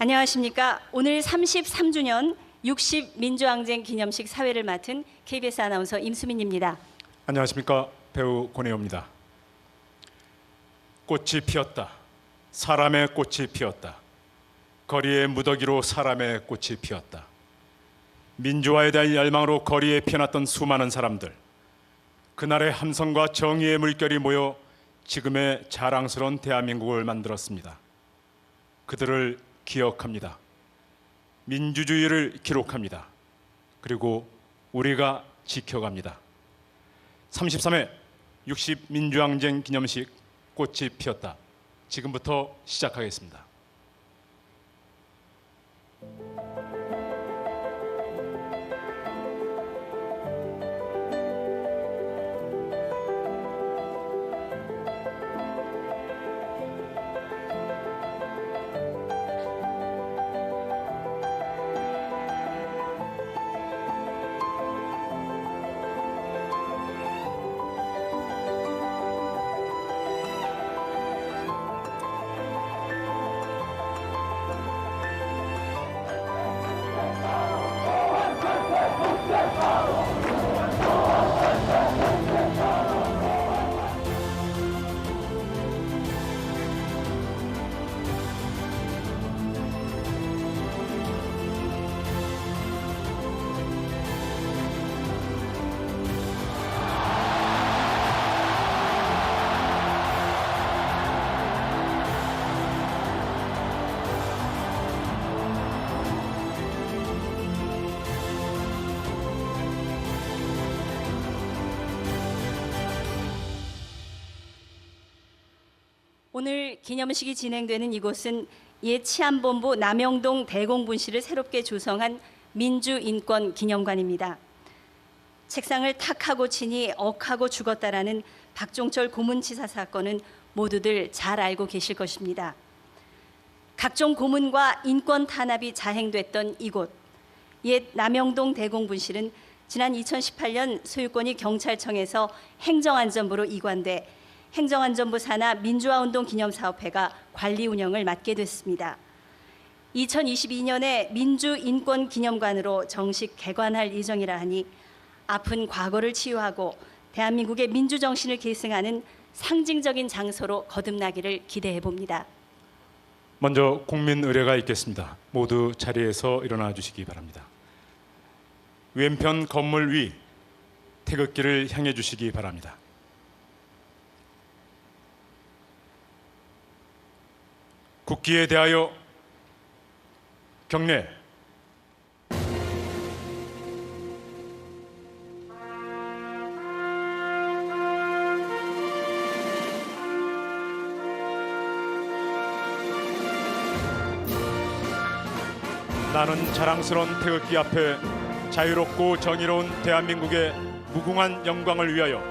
안녕하십니까. 오늘 33주년 60 민주항쟁 기념식 사회를 맡은 KBS 아나운서 임수민입니다. 안녕하십니까. 배우 권혜호입니다. 꽃이 피었다. 사람의 꽃이 피었다. 거리의 무더기로 사람의 꽃이 피었다. 민주화에 대한 열망으로 거리에 피어났던 수많은 사람들. 그날의 함성과 정의의 물결이 모여 지금의 자랑스러운 대한민국을 만들었습니다. 그들을 기억합니다. 민주주의를 기록합니다. 그리고 우리가 지켜갑니다. 33회 60 민주항쟁 기념식 꽃이 피었다. 지금부터 시작하겠습니다. 오늘 기념식이 진행되는 이곳은 옛 치안본부 남영동 대공분실을 새롭게 조성한 민주인권기념관입니다. 책상을 탁 하고 치니 억하고 죽었다라는 박종철 고문치사 사건은 모두들 잘 알고 계실 것입니다. 각종 고문과 인권 탄압이 자행됐던 이곳, 옛 남영동 대공분실은 지난 2018년 소유권이 경찰청에서 행정안전부로 이관돼 행정안전부 산하 민주화운동 기념사업회가 관리 운영을 맡게 됐습니다. 2022년에 민주인권기념관으로 정식 개관할 예정이라 하니 아픈 과거를 치유하고 대한민국의 민주정신을 계승하는 상징적인 장소로 거듭나기를 기대해 봅니다. 먼저 국민 의례가 있겠습니다. 모두 자리에서 일어나 주시기 바랍니다. 왼편 건물 위 태극기를 향해 주시기 바랍니다. 국기에 대하여 경례. 나는 자랑스러운 태극기 앞에 자유롭고 정의로운 대한민국의 무궁한 영광을 위하여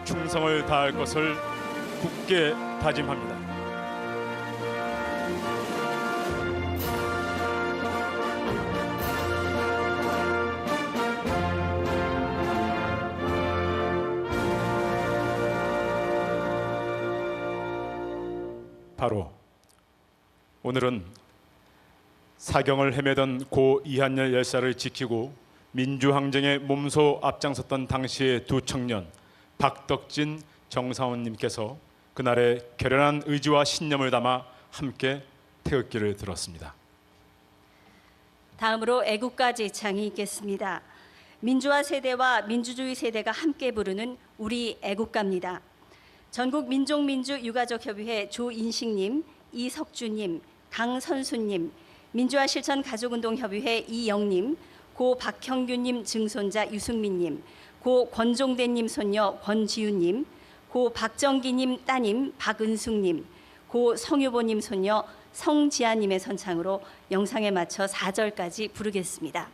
충성을 다할 것을 굳게 다짐합니다. 바로 오늘은 사경을 헤매던 고 이한열 열사를 지키고 민주항쟁에 몸소 앞장섰던 당시의 두 청년 박덕진, 정사원님께서 그날의 결연한 의지와 신념을 담아 함께 태극기를 들었습니다. 다음으로 애국가 제창이 있겠습니다. 민주화 세대와 민주주의 세대가 함께 부르는 우리 애국가입니다. 전국 민족민주유가족협의회 조인식님, 이석주님, 강선수님, 민주화실천가족운동협의회 이영님, 고 박형규님 증손자 유승민님, 고 권종대님 손녀 권지윤님, 고 박정기님 따님 박은숙님, 고 성유보님 손녀 성지아님의 선창으로 영상에 맞춰 4절까지 부르겠습니다.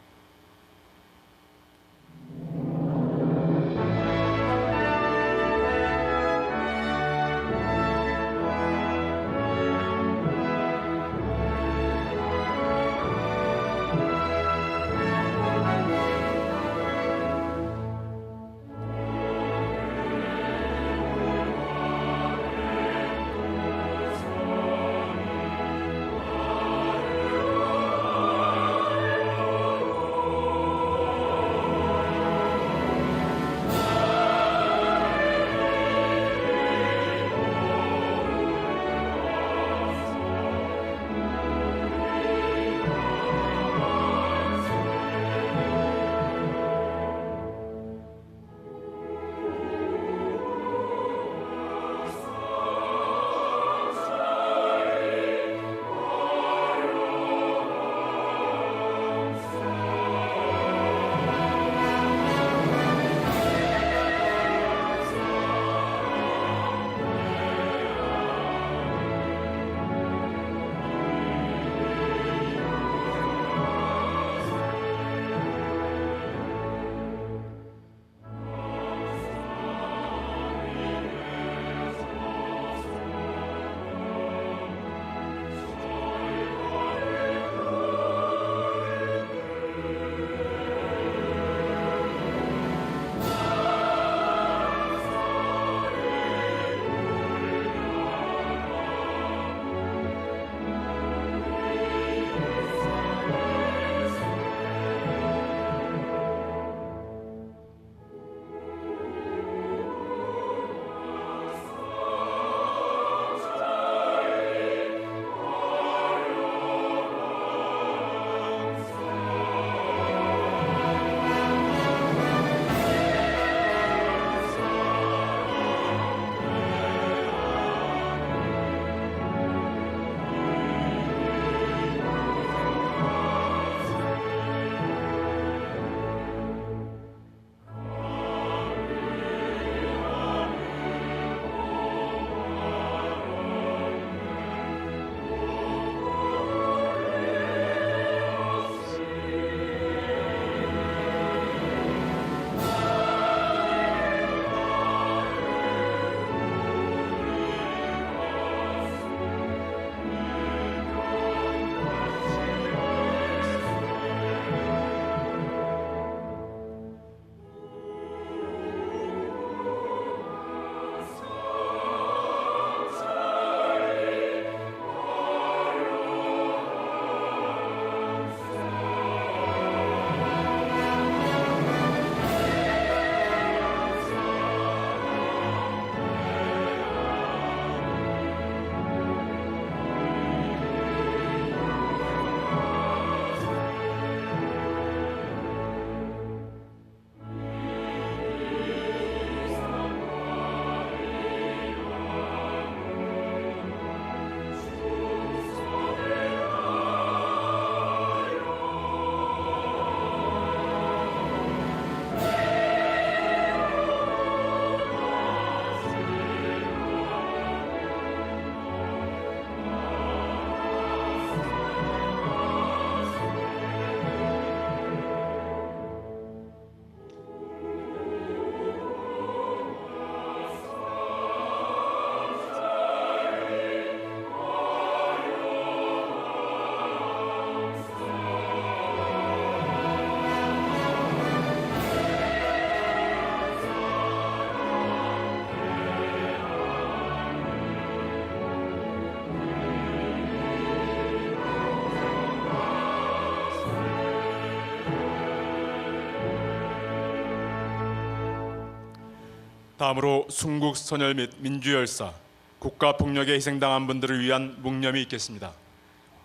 다음으로 순국선열 및 민주열사, 국가폭력에 희생당한 분들을 위한 묵념이 있겠습니다.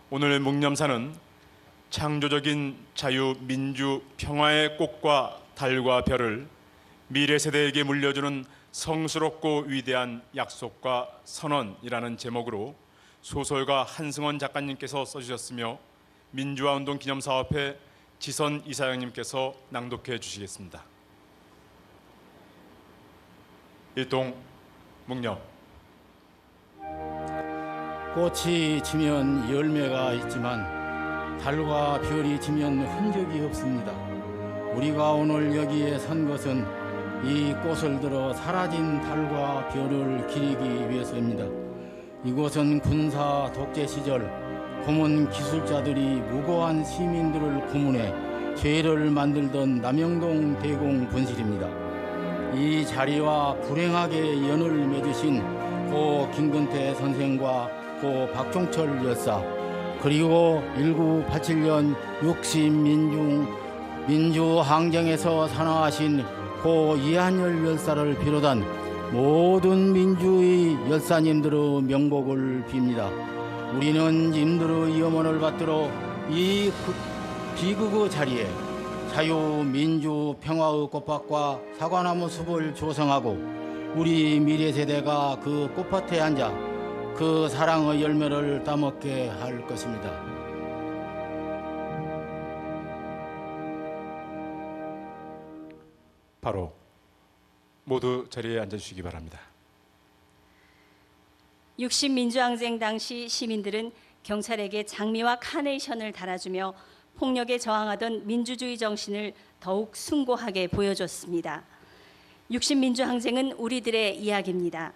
오늘 묵념사는 창조적인 자유, 민주, 평화의 꽃과 달과 별을 미래 세대에게 물려주는 성스럽고 위대한 약속과 선언이라는 제목으로 소설가 한승원 작가님께서 써주셨으며 민주화운동 기념사업회 지선 이사장님께서 낭독해 주시겠습니다. 일동 묵념. 꽃이 지면 열매가 있지만 달과 별이 지면 흔적이 없습니다. 우리가 오늘 여기에 선 것은 이 꽃을 들어 사라진 달과 별을 기리기 위해서입니다. 이곳은 군사 독재 시절 고문 기술자들이 무고한 시민들을 고문해 죄를 만들던 남영동 대공 분실입니다. 이 자리와 불행하게 연을 맺으신 고 김근태 선생과 고 박종철 열사, 그리고 1987년 60 민주항쟁에서 산화하신 고 이한열 열사를 비롯한 모든 민주의 열사님들의 명복을 빕니다. 우리는 님들의 염원을 받들어 이 비극의 자리에 자유, 민주, 평화의 꽃밭과 사과나무 숲을 조성하고 우리 미래 세대가 그 꽃밭에 앉아 그 사랑의 열매를 따먹게 할 것입니다. 바로 모두 자리에 앉아주시기 바랍니다. 60 민주항쟁 당시 시민들은 경찰에게 장미와 카네이션을 달아주며 폭력에 저항하던 민주주의 정신을 더욱 숭고하게 보여줬습니다. 60 민주항쟁은 우리들의 이야기입니다.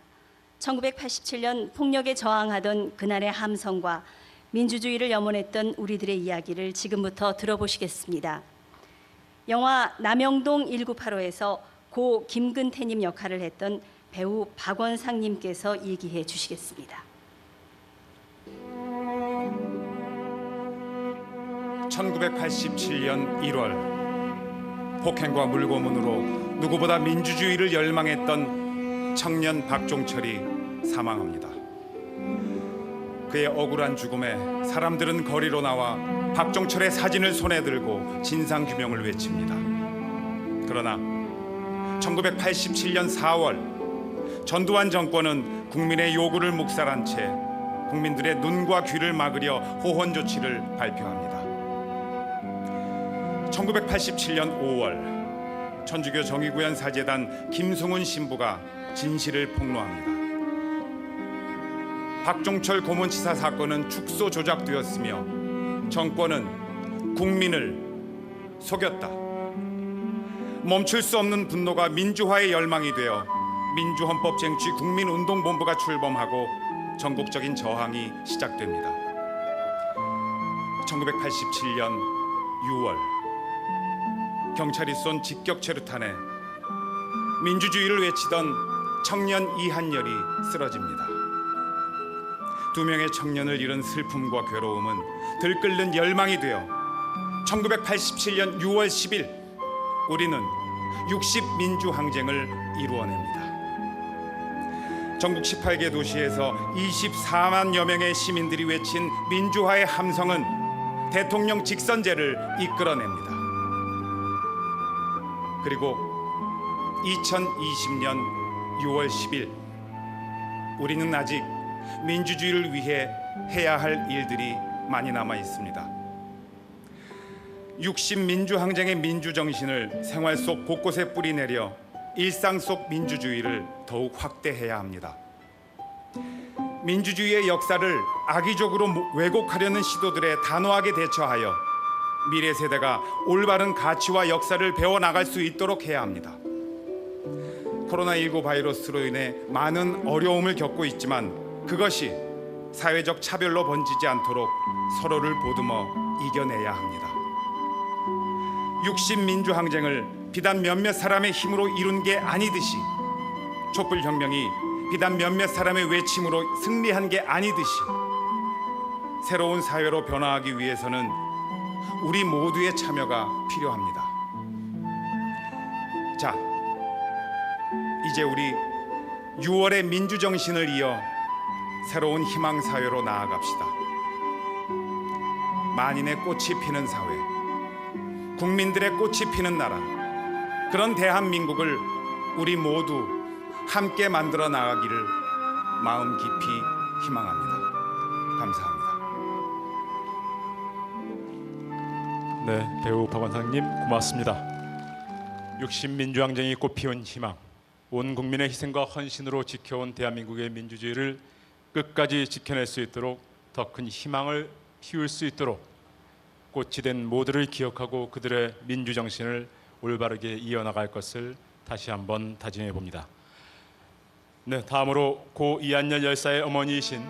1987년 폭력에 저항하던 그날의 함성과 민주주의를 염원했던 우리들의 이야기를 지금부터 들어보시겠습니다. 영화 남영동 1985에서 고 김근태님 역할을 했던 배우 박원상님께서 얘기해 주시겠습니다. 1987년 1월 폭행과 물고문으로 누구보다 민주주의를 열망했던 청년 박종철이 사망합니다. 그의 억울한 죽음에 사람들은 거리로 나와 박종철의 사진을 손에 들고 진상규명을 외칩니다. 그러나 1987년 4월 전두환 정권은 국민의 요구를 묵살한 채 국민들의 눈과 귀를 막으려 호헌 조치를 발표합니다. 1987년 5월 천주교 정의구현 사제단 김승훈 신부가 진실을 폭로합니다. 박종철 고문치사 사건은 축소 조작되었으며 정권은 국민을 속였다. 멈출 수 없는 분노가 민주화의 열망이 되어 민주헌법쟁취 국민운동본부가 출범하고 전국적인 저항이 시작됩니다. 1987년 6월 경찰이 쏜 직격 체류탄에 민주주의를 외치던 청년 이한열이 쓰러집니다. 2명의 청년을 잃은 슬픔과 괴로움은 들끓는 열망이 되어 1987년 6월 10일 우리는 60 민주항쟁을 이루어냅니다. 전국 18개 도시에서 24만여 명의 시민들이 외친 민주화의 함성은 대통령 직선제를 이끌어냅니다. 그리고 2020년 6월 10일 우리는 아직 민주주의를 위해 해야 할 일들이 많이 남아 있습니다. 60 민주항쟁의 민주정신을 생활 속 곳곳에 뿌리내려 일상 속 민주주의를 더욱 확대해야 합니다. 민주주의의 역사를 악의적으로 왜곡하려는 시도들에 단호하게 대처하여 미래 세대가 올바른 가치와 역사를 배워나갈 수 있도록 해야 합니다. 코로나19 바이러스로 인해 많은 어려움을 겪고 있지만 그것이 사회적 차별로 번지지 않도록 서로를 보듬어 이겨내야 합니다. 60 민주항쟁을 비단 몇몇 사람의 힘으로 이룬 게 아니듯이 촛불혁명이 비단 몇몇 사람의 외침으로 승리한 게 아니듯이 새로운 사회로 변화하기 위해서는 우리 모두의 참여가 필요합니다. 자, 이제 우리 6월의 민주정신을 이어 새로운 희망 사회로 나아갑시다. 만인의 꽃이 피는 사회, 국민들의 꽃이 피는 나라, 그런 대한민국을 우리 모두 함께 만들어 나가기를 마음 깊이 희망합니다. 감사합니다. 네, 배우 박원상님 고맙습니다. 60민주항쟁이 꽃피운 희망, 온 국민의 희생과 헌신으로 지켜온 대한민국의 민주주의를 끝까지 지켜낼 수 있도록 더 큰 희망을 피울 수 있도록 꽃이 된 모두를 기억하고 그들의 민주정신을 올바르게 이어나갈 것을 다시 한번 다짐해 봅니다. 네, 다음으로 고 이한열 열사의 어머니이신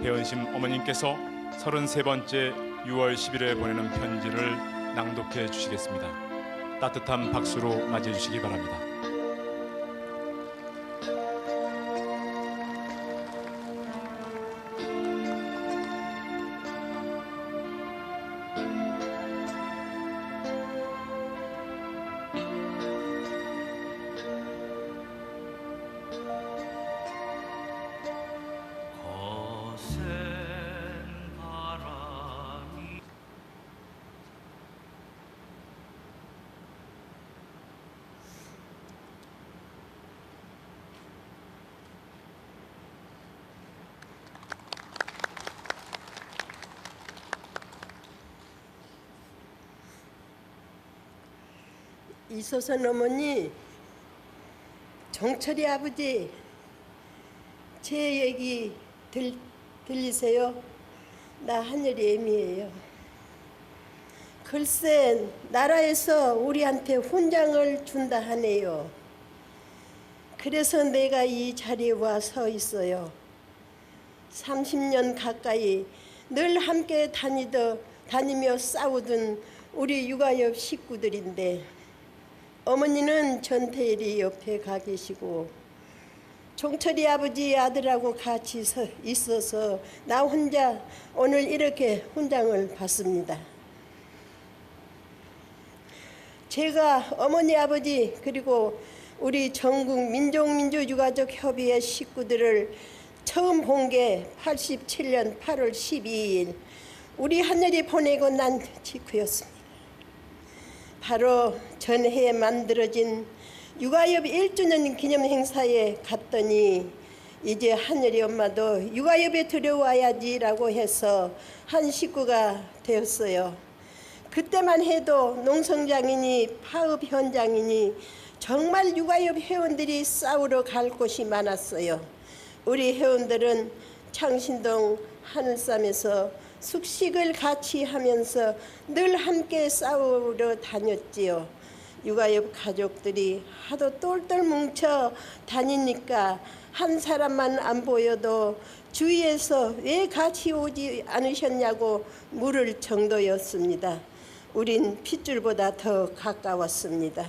배은심 어머님께서 33번째 6월 10일에 보내는 편지를 낭독해 주시겠습니다. 따뜻한 박수로 맞이해 주시기 바랍니다. 이소선 어머니, 정철이 아버지, 제 얘기 들리세요? 나 한열이 애미예요. 글쎄, 나라에서 우리한테 훈장을 준다 하네요. 그래서 내가 이 자리에 와 서 있어요. 30년 가까이 늘 함께 다니며 싸우던 우리 육아협 식구들인데, 어머니는 전태일이 옆에 가 계시고 종철이 아버지 아들하고 같이 있어서 나 혼자 오늘 이렇게 훈장을 받습니다. 제가 어머니 아버지 그리고 우리 전국 민족민주유가족협의회 식구들을 처음 본 게 87년 8월 12일 우리 하늘이 보내고 난 직후였습니다. 바로 전해에 만들어진 육아협 1주년 기념 행사에 갔더니 이제 하늘이 엄마도 육아협에 들어와야지라고 해서 한 식구가 되었어요. 그때만 해도 농성장이니 파업 현장이니 정말 육아협 회원들이 싸우러 갈 곳이 많았어요. 우리 회원들은 창신동 하늘쌈에서 숙식을 같이 하면서 늘 함께 싸우러 다녔지요. 육아협 가족들이 하도 똘똘 뭉쳐 다니니까 한 사람만 안 보여도 주위에서 왜 같이 오지 않으셨냐고 물을 정도였습니다. 우린 핏줄보다 더 가까웠습니다.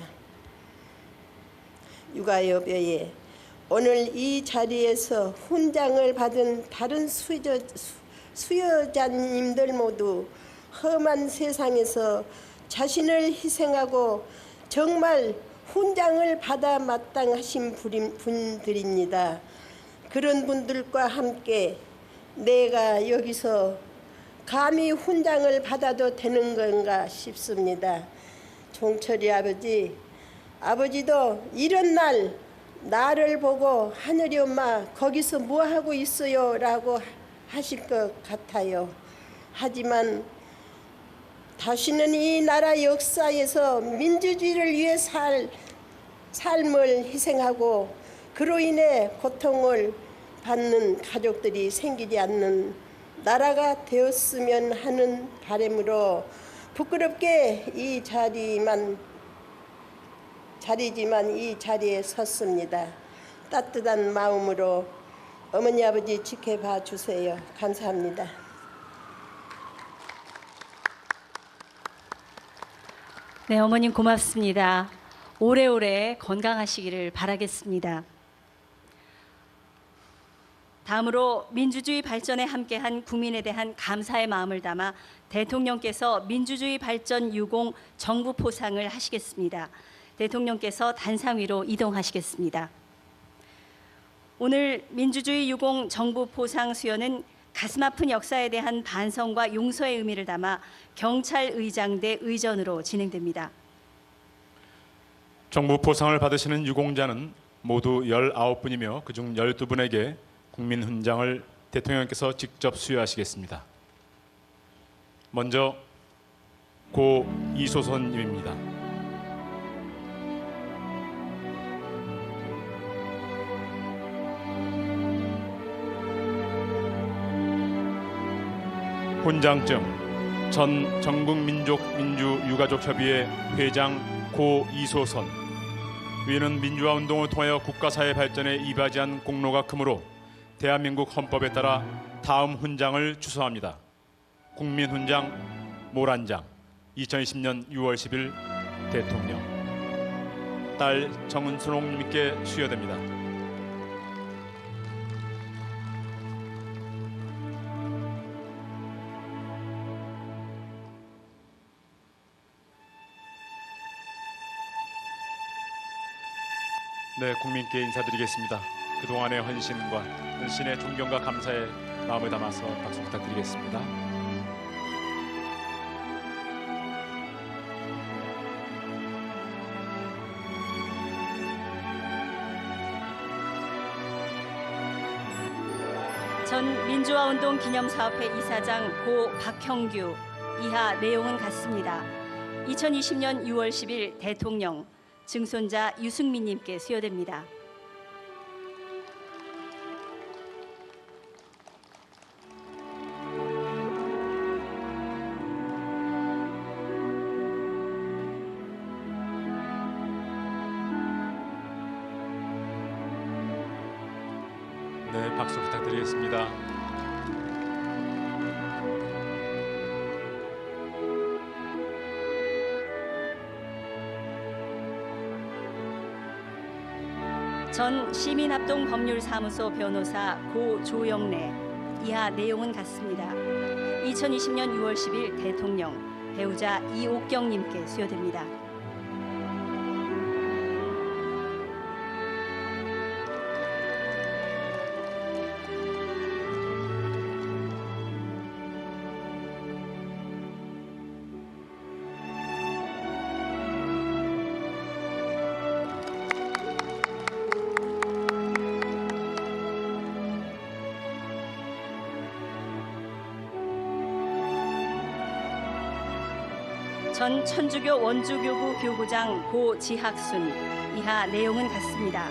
육아협회에 오늘 이 자리에서 훈장을 받은 다른 수여자님들 모두 험한 세상에서 자신을 희생하고 정말 훈장을 받아 마땅하신 분들입니다. 그런 분들과 함께 내가 여기서 감히 훈장을 받아도 되는 건가 싶습니다. 종철이 아버지, 아버지도 이런 날 나를 보고 하늘이 엄마 거기서 뭐 하고 있어요? 라고 하실 것 같아요. 하지만 다시는 이 나라 역사에서 민주주의를 위해 삶을 희생하고 그로 인해 고통을 받는 가족들이 생기지 않는 나라가 되었으면 하는 바람으로 부끄럽게 이 자리지만 이 자리에 섰습니다. 따뜻한 마음으로 어머니 아버지 지켜봐 주세요. 감사합니다. 네, 어머님 고맙습니다. 오래오래 건강하시기를 바라겠습니다. 다음으로 민주주의 발전에 함께한 국민에 대한 감사의 마음을 담아 대통령께서 민주주의 발전 유공 정부 포상을 하시겠습니다. 대통령께서 단상 위로 이동하시겠습니다. 오늘 민주주의 유공 정부 포상 수여는 가슴 아픈 역사에 대한 반성과 용서의 의미를 담아 경찰의장대 의전으로 진행됩니다. 정부 포상을 받으시는 유공자는 모두 19분이며 그중 12분에게 국민훈장을 대통령께서 직접 수여하시겠습니다. 먼저 고 이소선님입니다. 훈장증 전 전국민족민주유가족협의회 회장 고 이소선. 위는 민주화 운동을 통하여 국가사회 발전에 이바지한 공로가 크므로 대한민국 헌법에 따라 다음 훈장을 추서합니다. 국민훈장 모란장 2020년 6월 10일 대통령. 딸 정은순옥님께 수여됩니다. 네, 국민께 인사드리겠습니다. 그동안의 헌신의 존경과 감사의 마음을 담아서 박수 부탁드리겠습니다. 전 민주화운동 기념사업회 이사장 고 박형규. 이하 내용은 같습니다. 2020년 6월 10일 대통령. 증손자 유승민님께 수여됩니다. 네, 박수 부탁드리겠습니다. 전 시민합동법률사무소 변호사 고 조영래. 이하 내용은 같습니다. 2020년 6월 10일 대통령. 배우자 이옥경님께 수여됩니다. 전 천주교 원주교구 교구장 고 지학순. 이하 내용은 같습니다.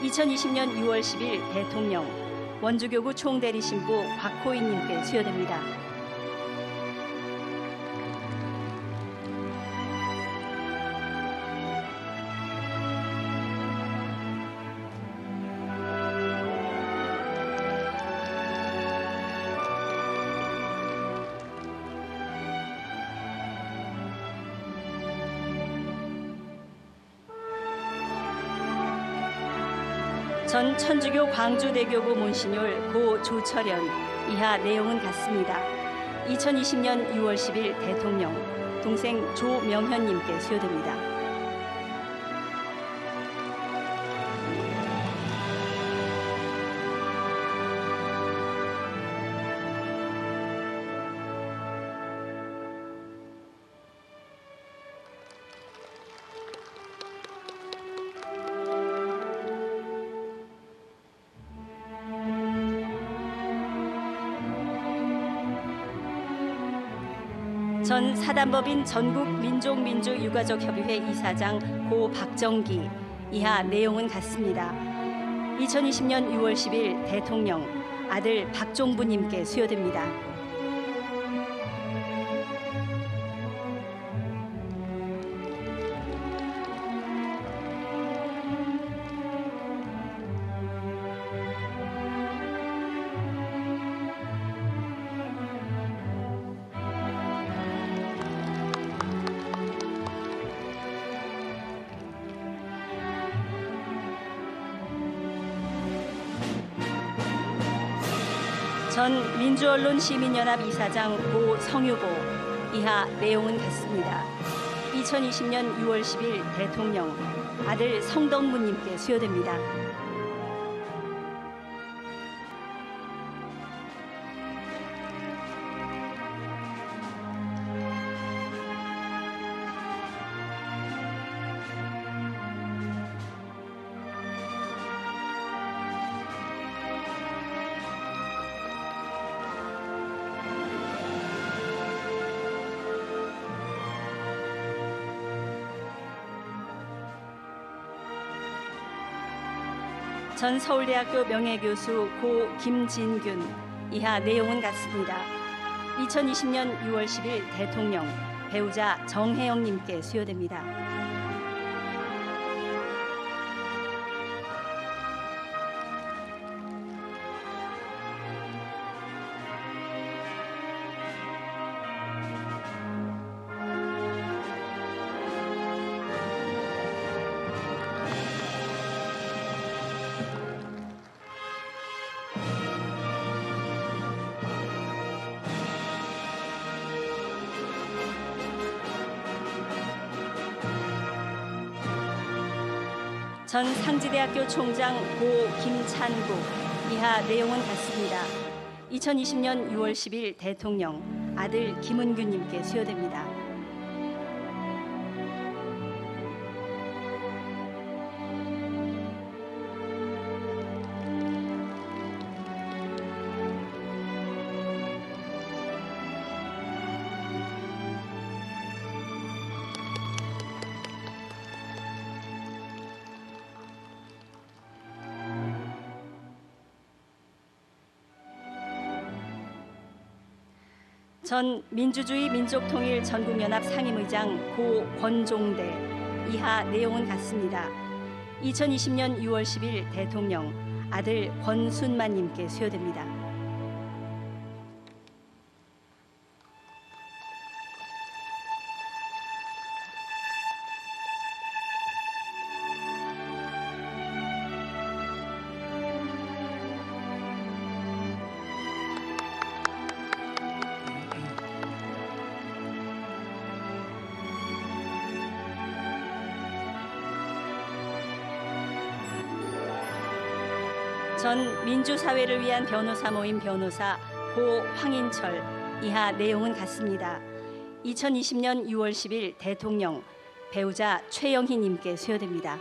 2020년 6월 10일 대통령. 원주교구 총대리신부 곽호인님께 수여됩니다. 전 천주교 광주대교구 몬시뇰 고 조철현. 이하 내용은 같습니다. 2020년 6월 10일 대통령. 동생 조명현님께 수여됩니다. 전 사단법인 전국민족민주유가족협의회 이사장 고 박정기. 이하 내용은 같습니다. 2020년 6월 10일 대통령. 아들 박종부님께 수여됩니다. 전 민주언론시민연합 이사장 고 성유보. 이하 내용은 같습니다. 2020년 6월 10일 대통령. 아들 성덕무님께 수여됩니다. 전 서울대학교 명예교수 고 김진균. 이하 내용은 같습니다. 2020년 6월 10일 대통령 배우자 정혜영님께 수여됩니다. 전 상지대학교 총장 고 김찬국. 이하 내용은 같습니다. 2020년 6월 10일 대통령 아들 김은규님께 수여됩니다. 전 민주주의 민족통일 전국연합 상임의장 고 권종대. 이하 내용은 같습니다. 2020년 6월 10일 대통령 아들 권순만님께 수여됩니다. 전 민주사회를 위한 변호사 모임 변호사 고 황인철. 이하 내용은 같습니다. 2020년 6월 10일 대통령 배우자 최영희님께 수여됩니다.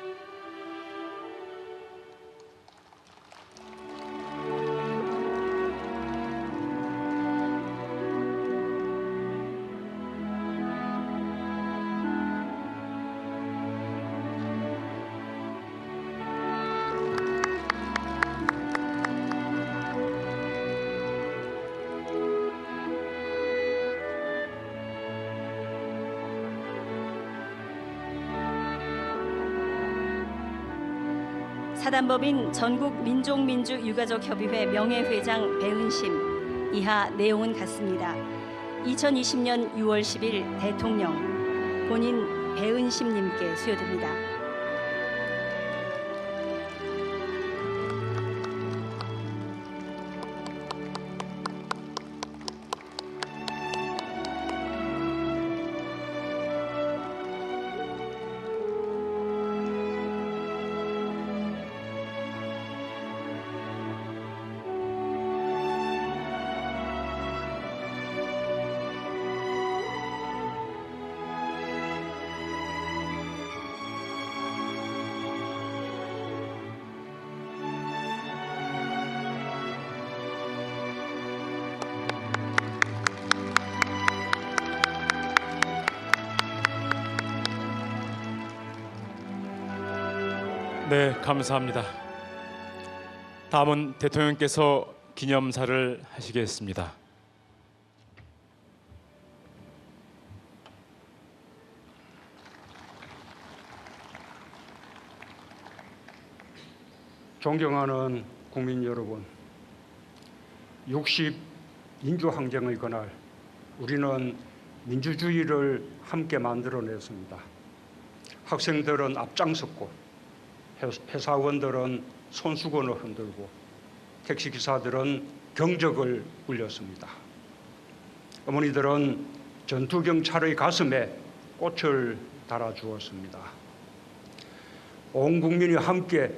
사단법인 전국민족민주유가족협의회 명예회장 배은심. 이하 내용은 같습니다. 2020년 6월 10일 대통령 본인 배은심님께 수여됩니다. 네, 감사합니다. 다음은 대통령께서 기념사를 하시겠습니다. 존경하는 국민 여러분, 60 민주항쟁의 그날 우리는 민주주의를 함께 만들어냈습니다. 학생들은 앞장섰고 회사원들은 손수건을 흔들고 택시기사들은 경적을 울렸습니다. 어머니들은 전투경찰의 가슴에 꽃을 달아주었습니다. 온 국민이 함께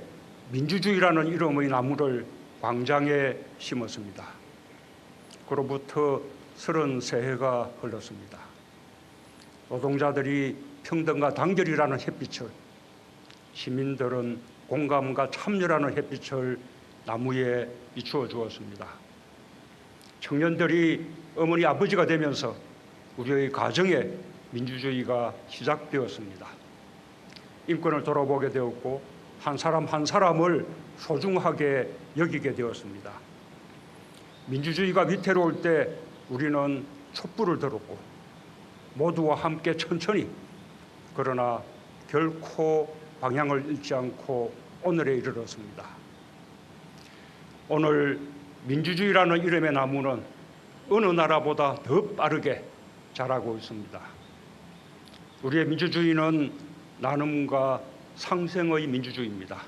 민주주의라는 이름의 나무를 광장에 심었습니다. 그로부터 33해가 흘렀습니다. 노동자들이 평등과 단결이라는 햇빛을, 시민들은 공감과 참여라는 햇빛을 나무에 비추어 주었습니다. 청년들이 어머니 아버지가 되면서 우리의 가정에 민주주의가 시작되었습니다. 인권을 돌아보게 되었고 한 사람 한 사람을 소중하게 여기게 되었습니다. 민주주의가 위태로울 때 우리는 촛불을 들었고 모두와 함께 천천히 그러나 결코 방향을 잃지 않고 오늘에 이르렀습니다. 오늘 민주주의라는 이름의 나무는 어느 나라보다 더 빠르게 자라고 있습니다. 우리의 민주주의는 나눔과 상생의 민주주의입니다.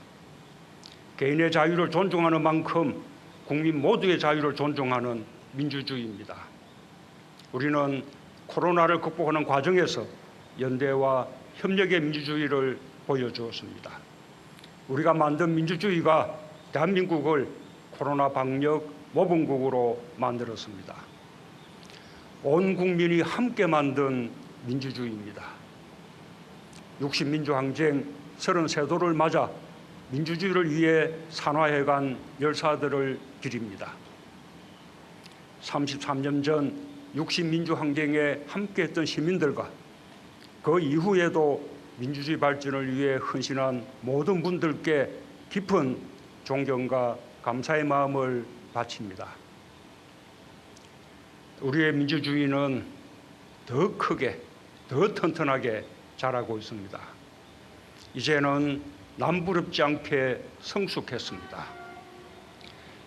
개인의 자유를 존중하는 만큼 국민 모두의 자유를 존중하는 민주주의입니다. 우리는 코로나를 극복하는 과정에서 연대와 협력의 민주주의를 보여주었습니다. 우리가 만든 민주주의가 대한민국을 코로나 방역 모범국으로 만들었습니다. 온 국민이 함께 만든 민주주의입니다. 60민주항쟁 33도를 맞아 민주주의를 위해 산화해간 열사들을 기립니다. 33년 전 60민주항쟁에 함께했던 시민들과 그 이후에도 민주주의 발전을 위해 헌신한 모든 분들께 깊은 존경과 감사의 마음을 바칩니다. 우리의 민주주의는 더 크게, 더 튼튼하게 자라고 있습니다. 이제는 남부럽지 않게 성숙했습니다.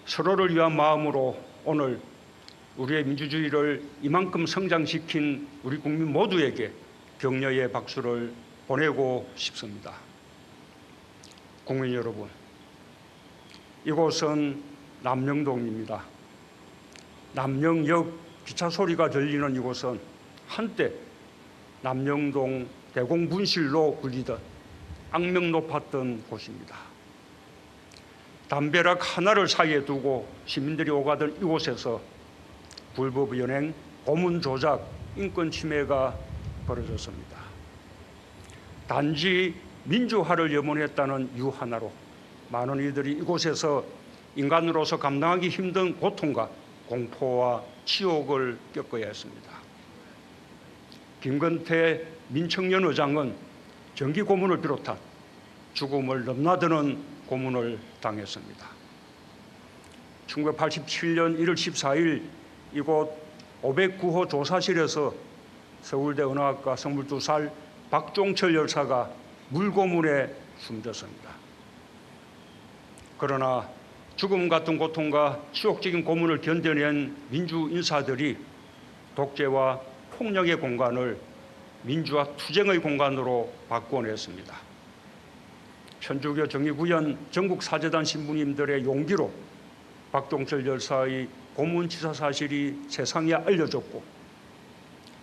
서로를 위한 마음으로 오늘 우리의 민주주의를 이만큼 성장시킨 우리 국민 모두에게 격려의 박수를 보내고 싶습니다. 국민 여러분, 이곳은 남영동입니다. 남영역 기차 소리가 들리는 이곳은 한때 남영동 대공분실로 불리던 악명 높았던 곳입니다. 담벼락 하나를 사이에 두고 시민들이 오가던 이곳에서 불법 연행, 고문 조작, 인권 침해가 벌어졌습니다. 단지 민주화를 염원했다는 이유 하나로 많은 이들이 이곳에서 인간으로서 감당하기 힘든 고통과 공포와 치욕을 겪어야 했습니다. 김건태 민청년 의장은 정기 고문을 비롯한 죽음을 넘나드는 고문을 당했습니다. 1987년 1월 14일 이곳 509호 조사실에서 서울대 언어학과 22살 박종철 열사가 물고문에 숨졌습니다. 그러나 죽음 같은 고통과 치욕적인 고문을 견뎌낸 민주 인사들이 독재와 폭력의 공간을 민주화 투쟁의 공간으로 바꿔냈습니다. 천주교 정의구현 전국사재단 신부님들의 용기로 박종철 열사의 고문치사 사실이 세상에 알려졌고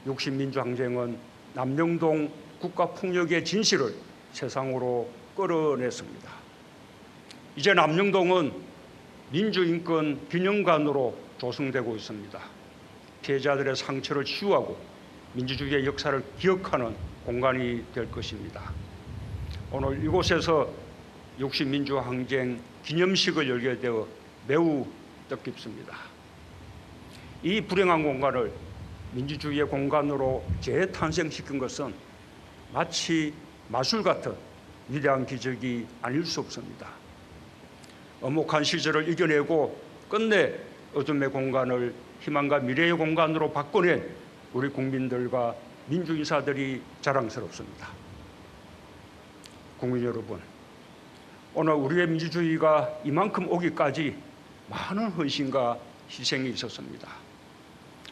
60민주항쟁은 남영동 국가폭력의 진실을 세상으로 끌어냈습니다. 이제 남영동은 민주인권 기념관으로 조성되고 있습니다. 피해자들의 상처를 치유하고 민주주의의 역사를 기억하는 공간이 될 것입니다. 오늘 이곳에서 60민주항쟁 기념식을 열게 되어 매우 뜻깊습니다. 이 불행한 공간을 민주주의의 공간으로 재탄생시킨 것은 마치 마술 같은 위대한 기적이 아닐 수 없습니다. 엄혹한 시절을 이겨내고 끝내 어둠의 공간을 희망과 미래의 공간으로 바꿔낸 우리 국민들과 민주인사들이 자랑스럽습니다. 국민 여러분, 오늘 우리의 민주주의가 이만큼 오기까지 많은 헌신과 희생이 있었습니다.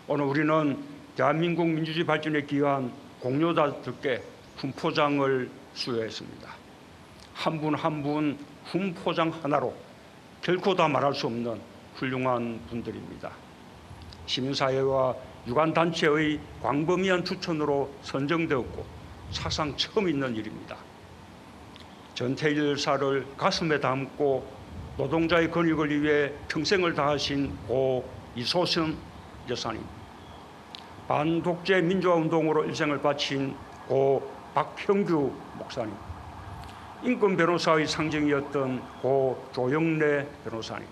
오늘 우리는 대한민국 민주주의 발전에 기여한 공로자들께 훈포장을 수여했습니다. 한 분 한 분 훈포장 하나로 결코 다 말할 수 없는 훌륭한 분들입니다. 시민사회와 유관단체의 광범위한 추천으로 선정되었고 사상 처음 있는 일입니다. 전태일 열사를 가슴에 담고 노동자의 권익을 위해 평생을 다하신 고 이소선 여사님, 반독재 민주화 운동으로 일생을 바친 고 박형규 목사님, 인권 변호사의 상징이었던 고 조영래 변호사님,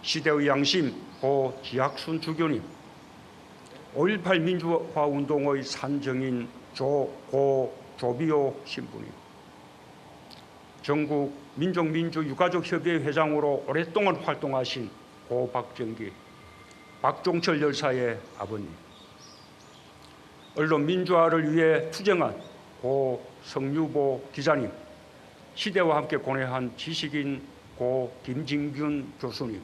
시대의 양심 고 지학순 주교님, 5.18 민주화 운동의 산정인 고 조비오 신부님, 전국 민족민주유가족협의회 회장으로 오랫동안 활동하신 고 박정기, 박종철 열사의 아버님, 언론 민주화를 위해 투쟁한 고 성유보 기자님, 시대와 함께 고뇌한 지식인 고 김진균 교수님,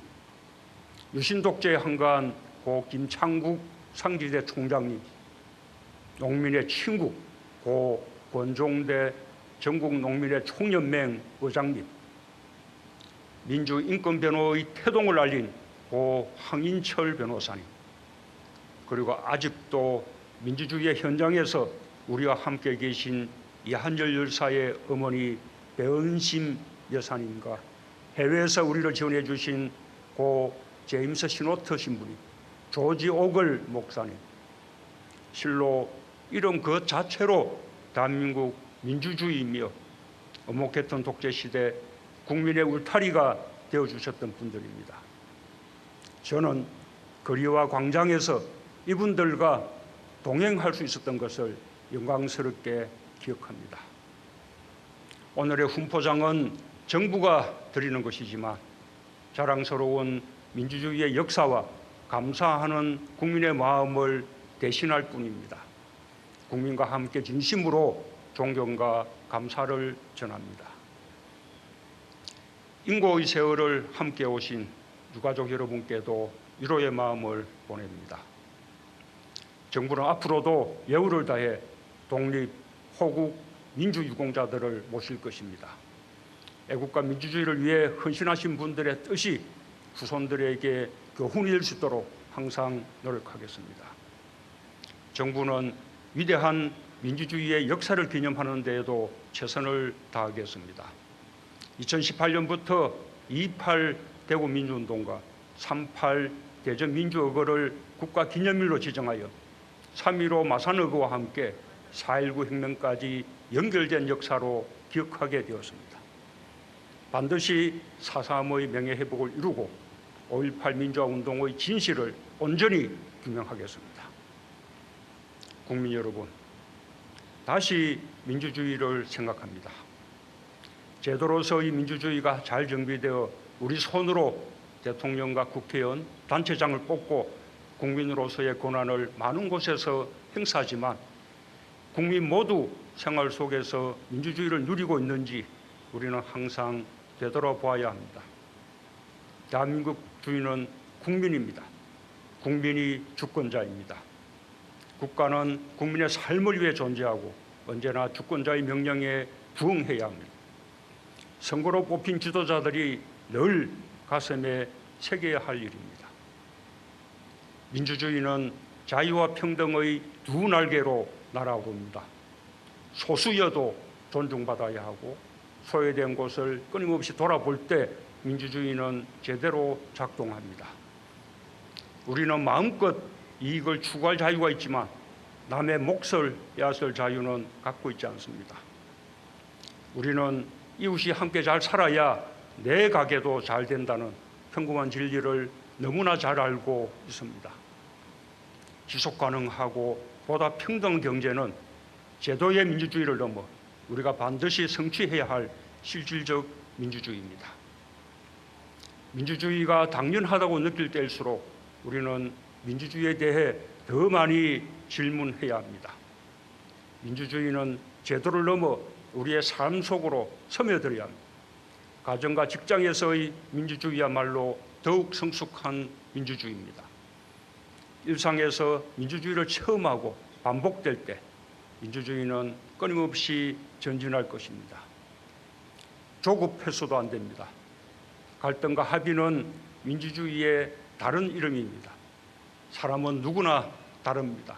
유신독재에 한가한 고 김창국 상지대 총장님, 농민의 친구 고 권종대 전국농민의 총연맹 의장님, 민주인권변호의 태동을 알린 고 황인철 변호사님, 그리고 아직도 민주주의의 현장에서 우리와 함께 계신 이한열 열사의 어머니 배은심 여사님과 해외에서 우리를 지원해 주신 고 제임스 시노트 신부님, 조지 오글 목사님, 실로 이런 것 자체로 대한민국 민주주의이며 엄혹했던 독재시대 국민의 울타리가 되어주셨던 분들입니다. 저는 거리와 광장에서 이분들과 동행할 수 있었던 것을 영광스럽게 기억합니다. 오늘의 훈포장은 정부가 드리는 것이지만 자랑스러운 민주주의의 역사와 감사하는 국민의 마음을 대신할 뿐입니다. 국민과 함께 진심으로 존경과 감사를 전합니다. 인고의 세월을 함께 오신 유가족 여러분께도 위로의 마음을 보냅니다. 정부는 앞으로도 예우를 다해 독립, 호국, 민주유공자들을 모실 것입니다. 애국과 민주주의를 위해 헌신하신 분들의 뜻이 후손들에게 교훈이 될 수 있도록 항상 노력하겠습니다. 정부는 위대한 민주주의의 역사를 기념하는 데에도 최선을 다하겠습니다. 2018년부터 2.28 대구민주운동과 3.8 대전민주의거를 국가기념일로 지정하여 3.15 마산의거와 함께 4.19 혁명까지 연결된 역사로 기억하게 되었습니다. 반드시 4.3의 명예회복을 이루고 5.18 민주화운동의 진실을 온전히 규명하겠습니다. 국민 여러분, 다시 민주주의를 생각합니다. 제도로서의 민주주의가 잘 정비되어 우리 손으로 대통령과 국회의원, 단체장을 뽑고 국민으로서의 권한을 많은 곳에서 행사하지만 국민 모두 생활 속에서 민주주의를 누리고 있는지 우리는 항상 되돌아보아야 합니다. 대한민국 주인은 국민입니다. 국민이 주권자입니다. 국가는 국민의 삶을 위해 존재하고 언제나 주권자의 명령에 부응해야 합니다. 선거로 뽑힌 지도자들이 늘 가슴에 새겨야 할 일입니다. 민주주의는 자유와 평등의 두 날개로 날아오릅니다. 소수여도 존중받아야 하고 소외된 곳을 끊임없이 돌아볼 때 민주주의는 제대로 작동합니다. 우리는 마음껏 이익을 추구할 자유가 있지만 남의 몫을 빼앗을 자유는 갖고 있지 않습니다. 우리는 이웃이 함께 잘 살아야 내 가게도 잘 된다는 평범한 진리를 너무나 잘 알고 있습니다. 지속 가능하고 보다 평등한 경제는 제도의 민주주의를 넘어 우리가 반드시 성취해야 할 실질적 민주주의입니다. 민주주의가 당연하다고 느낄 때일수록 우리는 민주주의에 대해 더 많이 질문해야 합니다. 민주주의는 제도를 넘어 우리의 삶 속으로 스며들어야 합니다. 가정과 직장에서의 민주주의야말로 더욱 성숙한 민주주의입니다. 일상에서 민주주의를 체험하고 반복될 때 민주주의는 끊임없이 전진할 것입니다. 조급해서도 안 됩니다. 갈등과 합의는 민주주의의 다른 이름입니다. 사람은 누구나 다릅니다.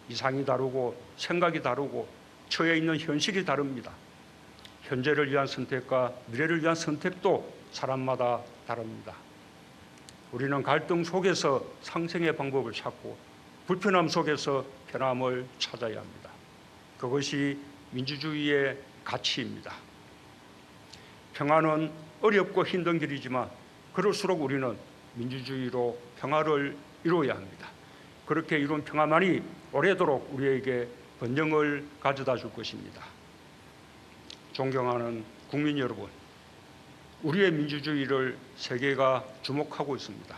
이상이 다르고 생각이 다르고 처해 있는 현실이 다릅니다. 현재를 위한 선택과 미래를 위한 선택도 사람마다 다릅니다. 우리는 갈등 속에서 상생의 방법을 찾고 불편함 속에서 편함을 찾아야 합니다. 그것이 민주주의의 가치입니다. 평화는 어렵고 힘든 길이지만 그럴수록 우리는 민주주의로 평화를 이루어야 합니다. 그렇게 이룬 평화만이 오래도록 우리에게 번영을 가져다 줄 것입니다. 존경하는 국민 여러분, 우리의 민주주의를 세계가 주목하고 있습니다.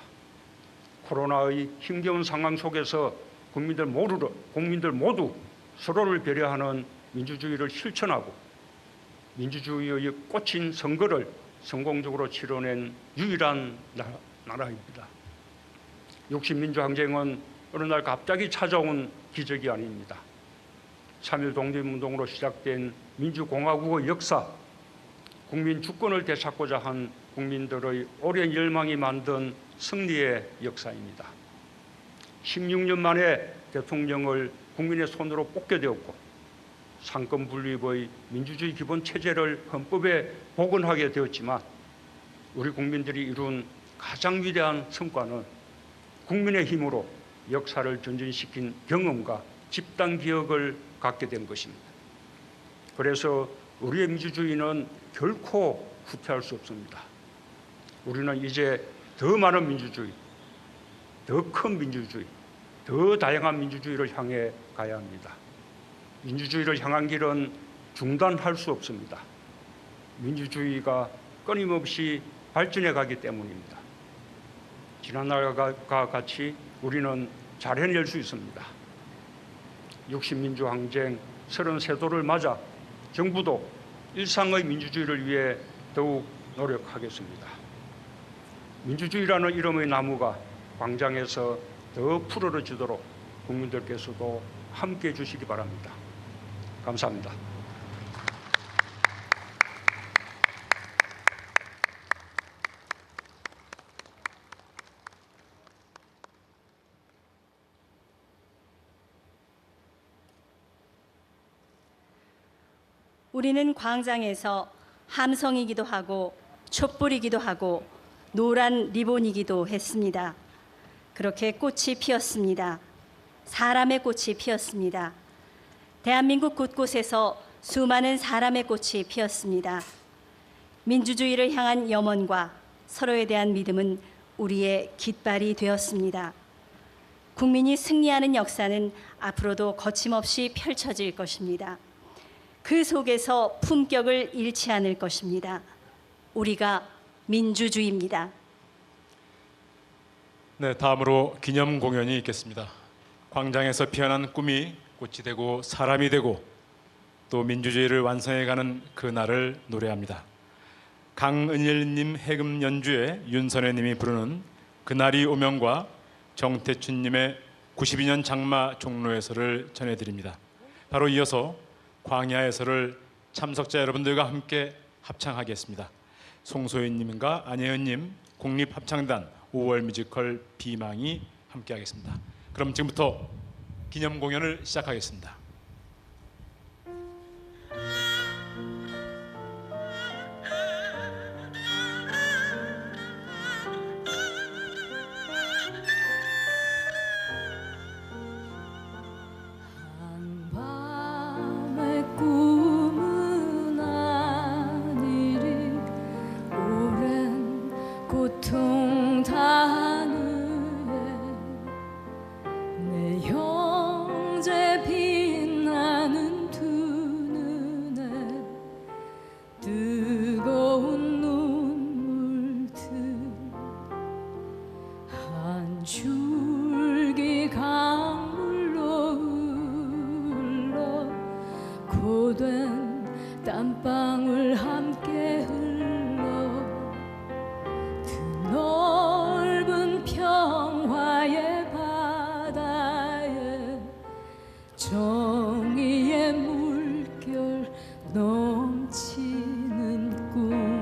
코로나의 힘겨운 상황 속에서 국민들 모두 서로를 배려하는 민주주의를 실천하고 민주주의의 꽃인 선거를 성공적으로 치러낸 유일한 나라입니다. 60민주항쟁은 어느 날 갑자기 찾아온 기적이 아닙니다. 3.1 독립운동으로 시작된 민주공화국의 역사, 국민 주권을 되찾고자 한 국민들의 오랜 열망이 만든 승리의 역사입니다. 16년 만에 대통령을 국민의 손으로 뽑게 되었고 상권 분립의 민주주의 기본 체제를 헌법에 복원하게 되었지만 우리 국민들이 이룬 가장 위대한 성과는 국민의 힘으로 역사를 전진시킨 경험과 집단 기억을 갖게 된 것입니다. 그래서 우리의 민주주의는 결코 후퇴할 수 없습니다. 우리는 이제 더 많은 민주주의, 더 큰 민주주의, 더 다양한 민주주의를 향해 가야 합니다. 민주주의를 향한 길은 중단할 수 없습니다. 민주주의가 끊임없이 발전해 가기 때문입니다. 지난날과 같이 우리는 잘 해낼 수 있습니다. 60민주항쟁 33도를 맞아 정부도 일상의 민주주의를 위해 더욱 노력하겠습니다. 민주주의라는 이름의 나무가 광장에서 더 푸르러지도록 국민들께서도 함께해 주시기 바랍니다. 감사합니다. 우리는 광장에서 함성이기도 하고 촛불이기도 하고 노란 리본이기도 했습니다. 그렇게 꽃이 피었습니다. 사람의 꽃이 피었습니다. 대한민국 곳곳에서 수많은 사람의 꽃이 피었습니다. 민주주의를 향한 염원과 서로에 대한 믿음은 우리의 깃발이 되었습니다. 국민이 승리하는 역사는 앞으로도 거침없이 펼쳐질 것입니다. 그 속에서 품격을 잃지 않을 것입니다. 우리가 민주주의입니다. 네, 다음으로 기념 공연이 있겠습니다. 광장에서 피어난 꿈이 꽃이 되고 사람이 되고 또 민주주의를 완성해가는 그날을 노래합니다. 강은일님 해금 연주에 윤선혜님이 부르는 그날이 오면과 정태춘님의 92년 장마 종로에서를 전해드립니다. 바로 이어서 광야에서를 참석자 여러분들과 함께 합창하겠습니다. 송소연님과 안혜은님, 국립합창단 5월 뮤지컬 비망이 함께하겠습니다. 그럼 지금부터 기념 공연을 시작하겠습니다. 줄기 강물로 흘러 고된 땀방울 함께 흘러 그 넓은 평화의 바다에 정의의 물결 넘치는 꿈.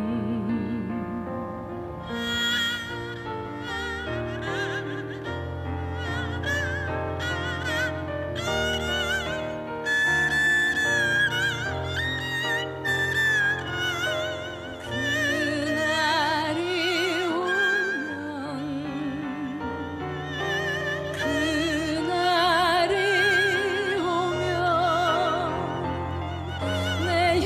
내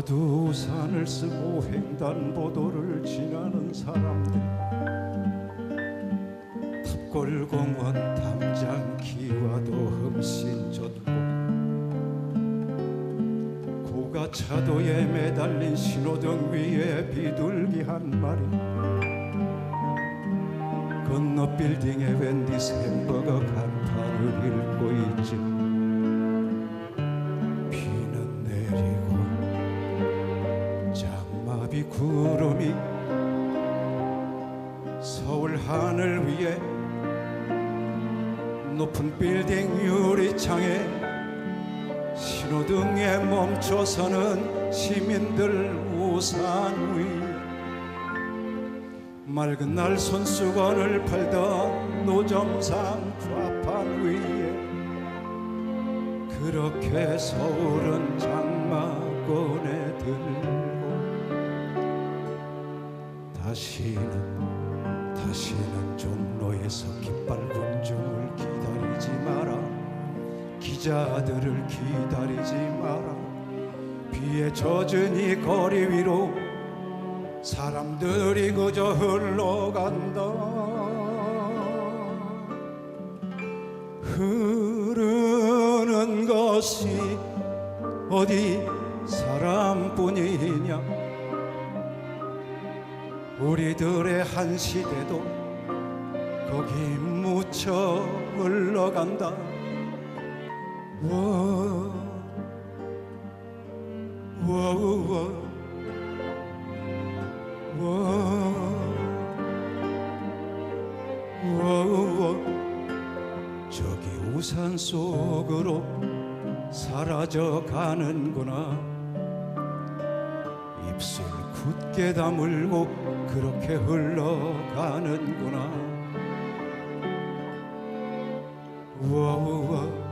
모두 우산을 쓰고 횡단보도를 지나는 사람들, 탑골공원 담장키와도 흠씬 젖고 고가차도에 매달린 신호등 위에 비둘기 한 마리, 건너 빌딩에 웬디스 햄버거 간판을 읽고 있지. 비는 내리고 장마비 구름이 서울 하늘 위에 높은 빌딩 유리창에 신호등에 멈춰서는 시민들 우산 위에 맑은 날 손수건을 팔던 노점상 좌판 위에 그렇게 서울은 장마권에 들고 다시는 종로에서 깃발 군중을 기다리지 마라. 기자들을 기다리지 마라. 비에 젖은 이 거리 위로 사람들이 그저 흘러간다. 흐르는 것이 어디 사람뿐이냐. 우리들의 한 시대도 거기 묻혀 흘러간다. 저기 우산 속으로 사라져 가는구나. 입술 굳게 다물고 그렇게 흘러가는구나. 오호호호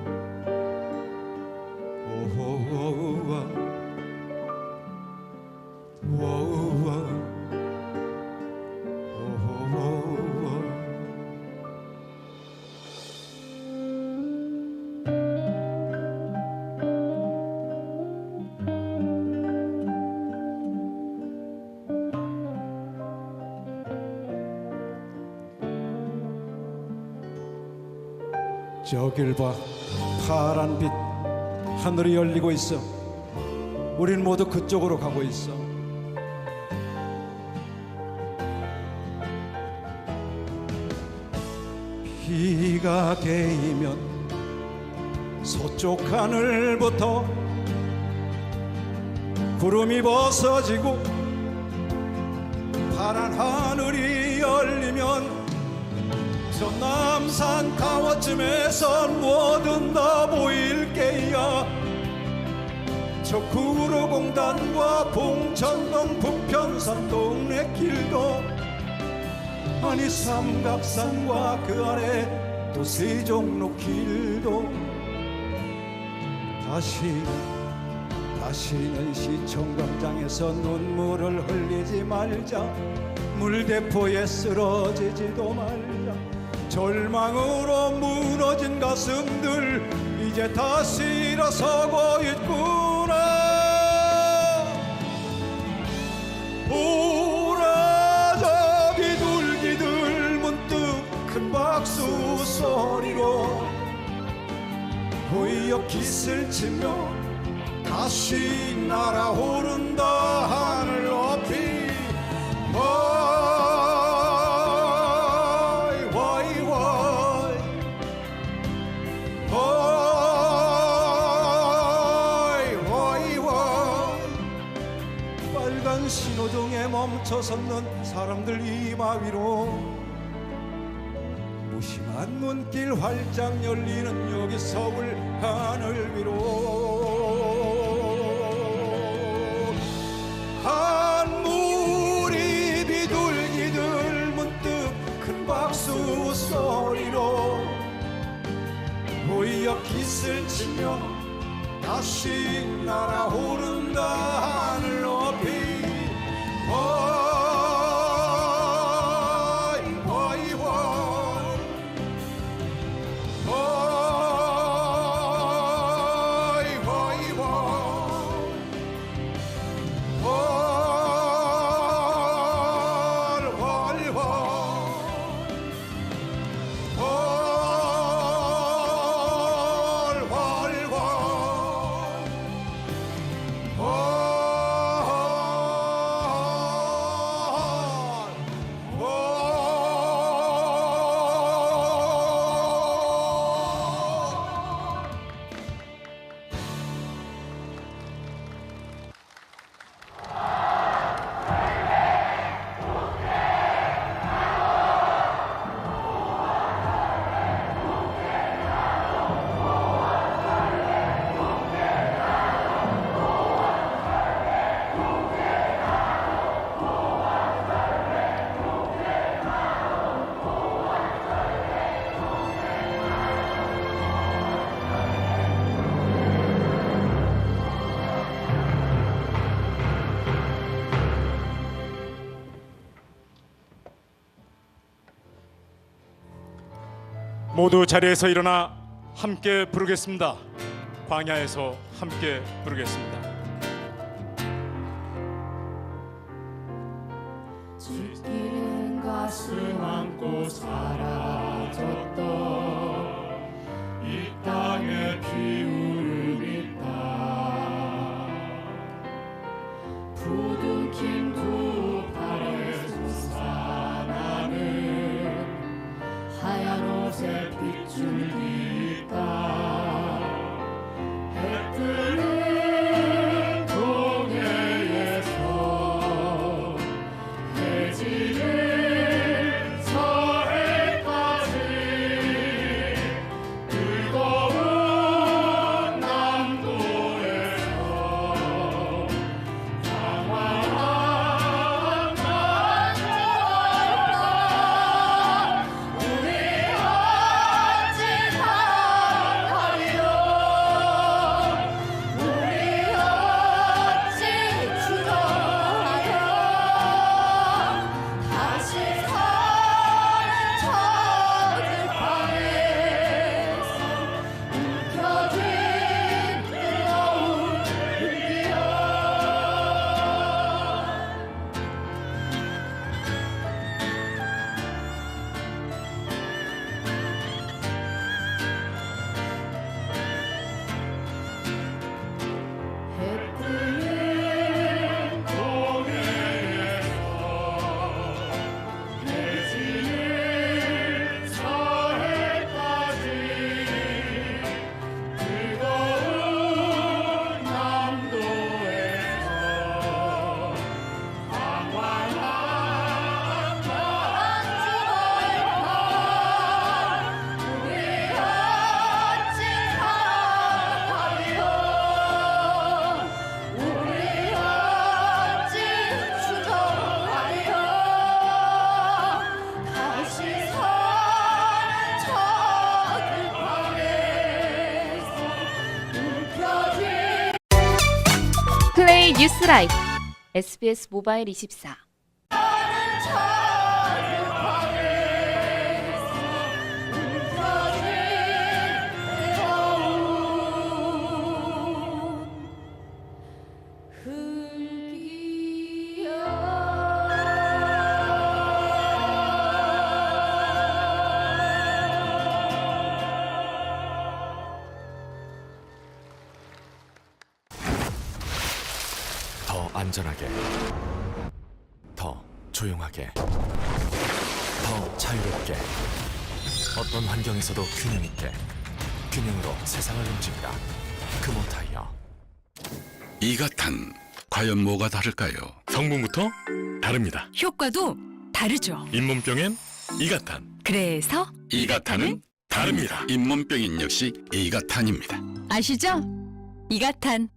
저길 봐. 파란 빛 하늘이 열리고 있어. 우린 모두 그쪽으로 가고 있어. 비가 개이면 서쪽 하늘부터 구름이 벗어지고 파란 하늘이 열리면 저 남산 타워쯤에선 뭐든 다 보일 게야. 저 구로공단과 봉천동 북편산 동네 길도, 아니 삼각산과 그 아래 또 세종로 길도, 다시는 시청광장에서 눈물을 흘리지 말자. 물대포에 쓰러지지도 말자. 절망으로 무너진 가슴들 이제 다시 일어서고 있구나. 보라 저 비둘기들 문득 큰 박수 소리로 호이역 깃을 치며 다시 날아오른다. 하늘 높이 빨간 신호등에 멈춰섰는 사람들 이마 위로 무심한 눈길 활짝 열리는 여기 서울 하늘 위로 한무리 비둘기들 문득 큰 박수 소리로 호이역 깃을 치며 다시 날아오른다. 하늘 높이 모두 자리에서 일어나 함께 부르겠습니다. 광야에서 함께 부르겠습니다. 지키는 가슴 안고 사라졌던 이 땅의 비울음이 땅 부둥킨 두 팔에 솟아나는 하얀 옷에 비춘 이 땅 해 뜨는 동해에서 해지는 서해까지 뜨거운 남도에서 평화한 만주어라 우리 어찌 살아가리요 우리 어찌 주저하여 다시 사는 저들 방에서 움켜쥔 뜨거운 불기여 해 뜨는 동해에서 해지는 서해까지 뜨거운 남도에서 황홀한 만주어라 우리 어찌 살아가리요 우리 어찌 주저하리요 다시 사는 저들 방에서 움켜쥔 플레이 뉴스 라이브 SBS 모바일 24 저들 방에서 움켜쥔 뜨거운 더 안전하게, 더 조용하게, 더 자유롭게, 어떤 환경에서도 균형 있게, 균형으로 세상을 움직이다. 금호타이어. 이가탄 과연 뭐가 다를까요? 성분부터 다릅니다. 효과도 다르죠. 잇몸병엔 이가탄. 그래서 이가탄은 다릅니다. 잇몸병인 역시 이가탄입니다. 아시죠? 이가탄